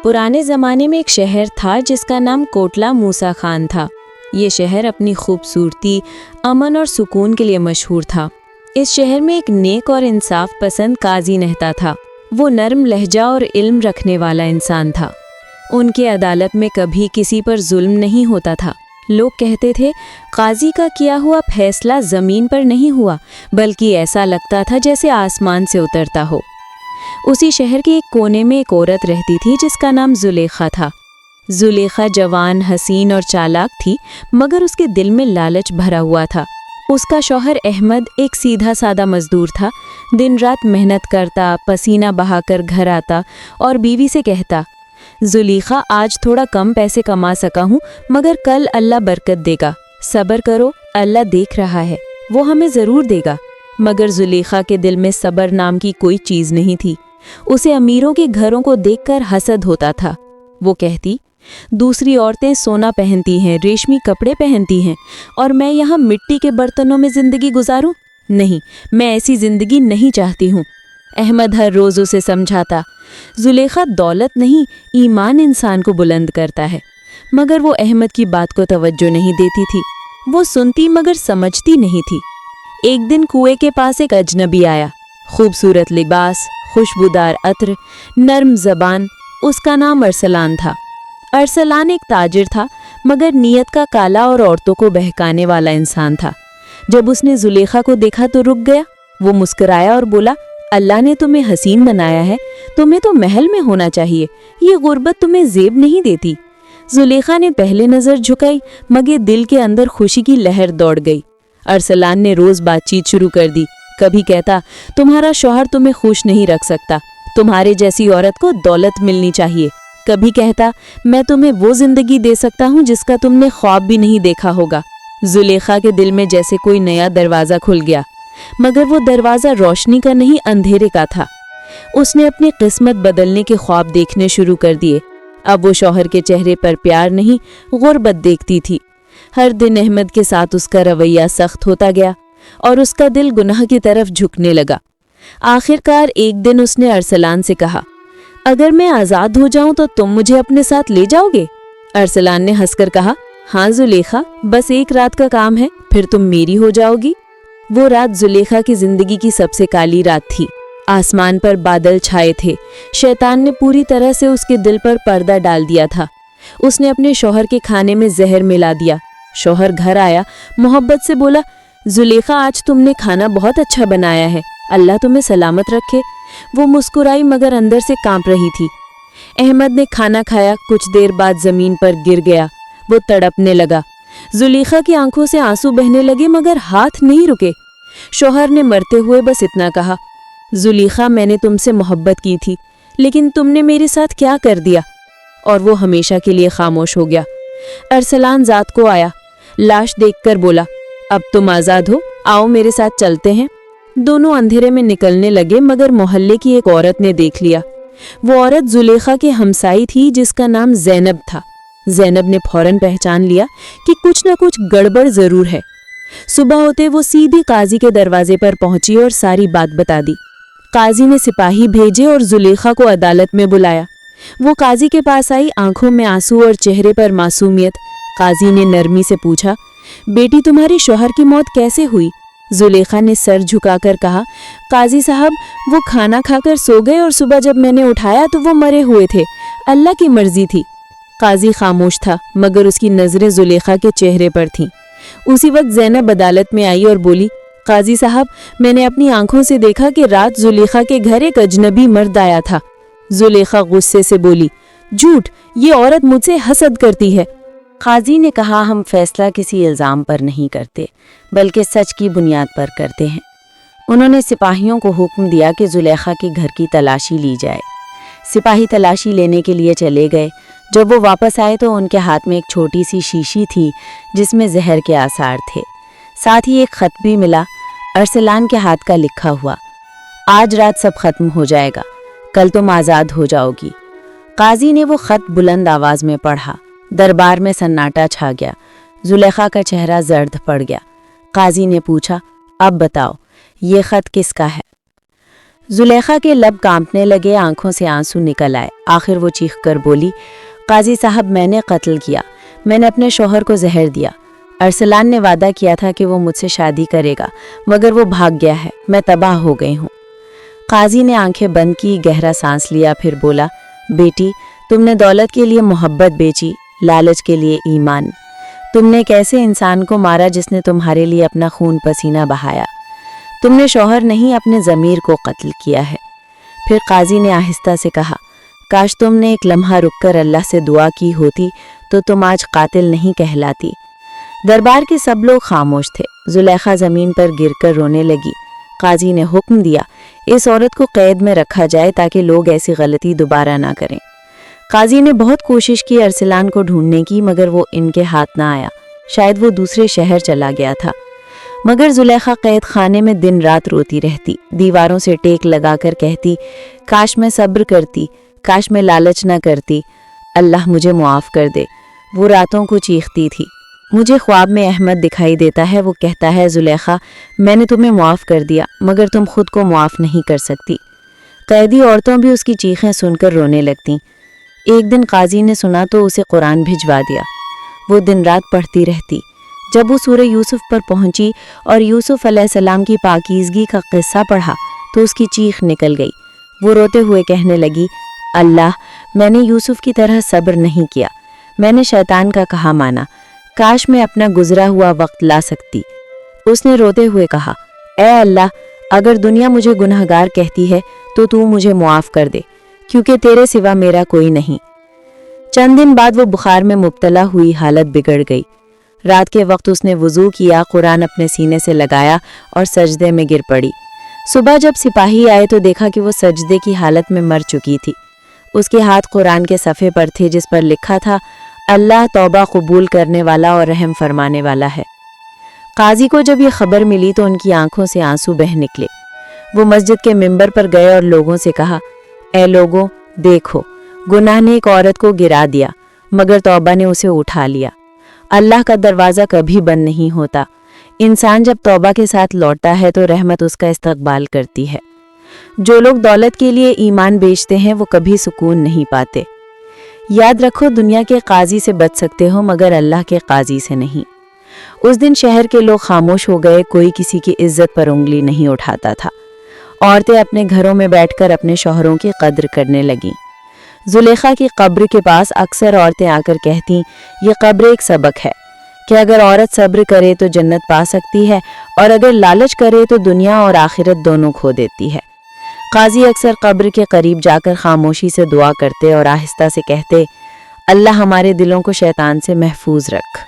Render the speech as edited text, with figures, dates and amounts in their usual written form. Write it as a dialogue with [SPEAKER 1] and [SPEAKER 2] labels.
[SPEAKER 1] पुराने ज़माने में एक शहर था जिसका नाम कोटला मूसा खान था। ये शहर अपनी खूबसूरती, अमन और सुकून के लिए मशहूर था। इस शहर में एक नेक और इंसाफ पसंद काजी रहता था। वो नरम लहजा और इल्म रखने वाला इंसान था। उनके अदालत में कभी किसी पर जुल्म नहीं होता था। लोग कहते थे काजी का किया हुआ फैसला ज़मीन पर नहीं हुआ, बल्कि ऐसा लगता था जैसे आसमान से उतरता हो। उसी शहर के एक कोने में एक औरत रहती थी जिसका नाम जुलेखा था। जुलेखा जवान, हसीन और चालाक थी, मगर उसके दिल में लालच भरा हुआ था। उसका शौहर अहमद एक सीधा सादा मजदूर था। दिन रात मेहनत करता, पसीना बहाकर घर आता और बीवी से कहता, जुलेखा आज थोड़ा कम पैसे कमा सका हूँ, मगर कल अल्लाह बरकत देगा। सब्र करो, अल्लाह देख रहा है, वो हमें ज़रूर देगा। मगर जुलेखा के दिल में सब्र नाम की कोई चीज़ नहीं थी। उसे अमीरों के घरों को देखकर हसद होता था। वो कहती, दूसरी औरतें सोना पहनती हैं, रेशमी कपड़े पहनती हैं, और मैं यहाँ मिट्टी के बर्तनों में ज़िंदगी गुजारूं? नहीं, मैं ऐसी ज़िंदगी नहीं चाहती हूँ। अहमद हर रोज़ उसे समझाता, जुलेखा दौलत नहीं, ईमान इंसान को बुलंद करता है। मगर वो अहमद की बात को तवज्जो नहीं देती थी। वो सुनती मगर समझती नहीं थी। एक दिन कुएं के पास एक अजनबी आया। खूबसूरत लिबास, खुशबूदार अत्र, नर्म ज़बान। उसका नाम अरसलान था। अरसलान एक ताजिर था, मगर नीयत का काला और औरतों को बहकाने वाला इंसान था। जब उसने जुलेखा को देखा तो रुक गया। वो मुस्कुराया और बोला, अल्लाह ने तुम्हें हसीन बनाया है, तुम्हें तो महल में होना चाहिए। ये गुर्बत तुम्हें ज़ेब नहीं देती। जुलेखा ने पहले नज़र झुकाई, मगर दिल के अंदर खुशी की लहर दौड़ गई। अरसलान ने रोज़ बातचीत शुरू कर दी। कभी कहता, तुम्हारा शौहर तुम्हें खुश नहीं रख सकता, तुम्हारे जैसी औरत को दौलत मिलनी चाहिए। कभी कहता, मैं तुम्हें वो ज़िंदगी दे सकता हूँ जिसका तुमने ख्वाब भी नहीं देखा होगा। जुलेखा के दिल में जैसे कोई नया दरवाज़ा खुल गया, मगर वो दरवाज़ा रोशनी का नहीं, अंधेरे का था। उसने अपनी किस्मत बदलने के ख्वाब देखने शुरू कर दिए। अब वो शौहर के चेहरे पर प्यार नहीं, गुर्बत देखती थी। हर दिन अहमद के साथ उसका रवैया सख्त होता गया और उसका दिल गुनाह की तरफ झुकने लगा। आखिरकार एक दिन उसने अरसलान से कहा, अगर मैं आज़ाद हो जाऊं तो तुम मुझे अपने साथ ले जाओगे? अरसलान ने हंसकर कहा, हाँ जुलेखा, बस एक रात का काम है, फिर तुम मेरी हो जाओगी। वो रात जुलेखा की जिंदगी की सबसे काली रात थी। आसमान पर बादल छाए थे। शैतान ने पूरी तरह से उसके दिल पर पर्दा डाल दिया था। उसने अपने शौहर के खाने में जहर मिला दिया। शौहर घर आया, मोहब्बत से बोला, जुलेखा आज तुमने खाना बहुत अच्छा बनाया है, अल्लाह तुम्हें सलामत रखे। वो मुस्कुराई मगर अंदर से कांप रही थी। अहमद ने खाना खाया, कुछ देर बाद जमीन पर गिर गया। वो तड़पने लगा। जुलेखा की आंखों से आंसू बहने लगे, मगर हाथ नहीं रुके। शौहर ने मरते हुए बस इतना कहा, जुलेखा, मैंने तुमसे मोहब्बत की थी, लेकिन तुमने मेरे साथ क्या कर दिया? और वो हमेशा के लिए खामोश हो गया। अरसलान जात को आया, लाश देखकर बोला, अब तुम आज़ाद हो, आओ मेरे साथ चलते हैं। दोनों अंधेरे में निकलने लगे, मगर मोहल्ले की एक औरत ने देख लिया। वो औरत जुलेखा के हमसाई थी, जिसका नाम ज़ैनब था। ज़ैनब ने फौरन पहचान लिया कि कुछ न कुछ गड़बड़ ज़रूर है। सुबह होते वो सीधी काजी के दरवाजे पर पहुंची और सारी बात बता दी। काजी ने सिपाही भेजे और जुलेखा को अदालत में बुलाया। वो काजी के पास आई, आंखों में आंसू और चेहरे पर मासूमियत। काजी ने नरमी से पूछा, बेटी, तुम्हारे शौहर की मौत कैसे हुई? जुलेखा ने सर झुकाकर कहा, काजी साहब, वो खाना खाकर सो गए और सुबह जब मैंने उठाया तो वो मरे हुए थे, अल्लाह की मर्जी थी। काजी खामोश था, मगर उसकी नज़रें जुलेखा के चेहरे पर थीं। उसी वक्त ज़ैनब अदालत में आई और बोली, काजी साहब, मैंने अपनी आंखों से देखा कि रात जुलेखा के घर एक अजनबी मर्द आया था। जुलेखा गुस्से से बोली, झूठ, ये औरत मुझसे हसद करती है। काजी ने कहा, हम फैसला किसी इल्ज़ाम पर नहीं करते, बल्कि सच की बुनियाद पर करते हैं। उन्होंने सिपाहियों को हुक्म दिया कि जुलेखा के घर की तलाशी ली जाए। सिपाही तलाशी लेने के लिए चले गए। जब वो वापस आए तो उनके हाथ में एक छोटी सी शीशी थी जिसमें जहर के आसार थे। साथ ही एक खत भी मिला, अरसलान के हाथ का लिखा हुआ, आज रात सब खत्म हो जाएगा, कल तुम आज़ाद हो जाओगी। काजी ने वो खत बुलंद आवाज में पढ़ा। दरबार में सन्नाटा छा गया। जुलेखा का चेहरा जर्द पड़ गया। काजी ने पूछा, अब बताओ, ये खत किसका है? जुलेखा के लब कांपने लगे, आंखों से आंसू निकल आए। आखिर वो चीख कर बोली, काजी साहब, मैंने कत्ल किया, मैंने अपने शौहर को जहर दिया। अरसलान ने वादा किया था कि वो मुझसे शादी करेगा, मगर वो भाग गया है, मैं तबाह हो गई हूँ। काजी ने आंखें बंद की, गहरा सांस लिया, फिर बोला, बेटी, तुमने दौलत के लिए मोहब्बत बेची, लालच के लिए ईमान। तुमने एक ऐसे इंसान को मारा जिसने तुम्हारे लिए अपना खून पसीना बहाया। तुमने शौहर नहीं, अपने ज़मीर को कत्ल किया है। फिर काजी ने आहिस्ता से कहा, काश तुमने एक लम्हा रुककर अल्लाह से दुआ की होती तो तुम आज कातिल नहीं कहलाती। दरबार के सब लोग खामोश थे। जुलेखा ज़मीन पर गिरकर रोने लगी। काजी ने हुक्म दिया, इस औरत को कैद में रखा जाए ताकि लोग ऐसी गलती दोबारा ना करें। काजी ने बहुत कोशिश की अरसलान को ढूंढने की, मगर वो इनके हाथ ना आया। शायद वो दूसरे शहर चला गया था। मगर जुलेखा कैद खाने में दिन रात रोती रहती, दीवारों से टेक लगाकर कहती, काश मैं सब्र करती, काश मैं लालच न करती, अल्लाह मुझे मुआफ़ कर दे। वो रातों को चीखती थी। मुझे ख्वाब में अहमद दिखाई देता है, वो कहता है, जुलेखा, मैंने तुम्हें मुआफ़ कर दिया, मगर तुम खुद को मुआफ़ नहीं कर सकती। कैदी औरतों भी उसकी चीखें सुनकर रोने लगतीं। एक दिन काजी ने सुना तो उसे कुरान भिजवा दिया। वो दिन रात पढ़ती रहती। जब वो सूरह यूसुफ पर पहुंची और यूसुफ अलैहिस्सलाम की पाकीज़गी का किस्सा पढ़ा तो उसकी चीख निकल गई। वो रोते हुए कहने लगी, अल्लाह, मैंने यूसुफ की तरह सब्र नहीं किया, मैंने शैतान का कहा माना, काश मैं अपना गुजरा हुआ वक्त ला सकती। उसने रोते हुए कहा, ऐ अल्लाह, अगर दुनिया मुझे गुनहगार कहती है तो तू मुझे मुआफ़ कर दे, क्योंकि तेरे सिवा मेरा कोई नहीं। चंद दिन बाद वो बुखार में मुब्तला हुई, हालत बिगड़ गई। रात के वक्त उसने वुज़ू किया, कुरान अपने सीने से लगाया और सजदे में गिर पड़ी। सुबह जब सिपाही आए तो देखा कि वो सजदे की हालत में मर चुकी थी। उसके हाथ कुरान के सफ़े पर थे जिस पर लिखा था, अल्लाह तौबा कबूल करने वाला और रहम फरमाने वाला है। काजी को जब ये खबर मिली तो उनकी आंखों से आंसू बह निकले। वो मस्जिद के मिंबर पर गए और लोगों से कहा, ऐ लोगों, देखो, गुनाह ने एक औरत को गिरा दिया, मगर तौबा ने उसे उठा लिया। अल्लाह का दरवाज़ा कभी बंद नहीं होता। इंसान जब तौबा के साथ लौटता है तो रहमत उसका इस्तकबाल करती है। जो लोग दौलत के लिए ईमान बेचते हैं वो कभी सुकून नहीं पाते। याद रखो, दुनिया के काजी से बच सकते हो, मगर अल्लाह के काजी से नहीं। उस दिन शहर के लोग खामोश हो गए, कोई किसी की इज्जत पर उंगली नहीं उठाता था। औरतें अपने घरों में बैठकर अपने शौहरों की कद्र करने लगीं। जुलेखा की कब्र के पास अक्सर औरतें आकर कहतीं, ये कब्र एक सबक है कि अगर औरत सब्र करे तो जन्नत पा सकती है, और अगर लालच करे तो दुनिया और आखिरत दोनों खो देती है। काजी अक्सर कब्र के करीब जाकर खामोशी से दुआ करते और आहिस्ता से कहते, अल्लाह हमारे दिलों को शैतान से महफूज रख।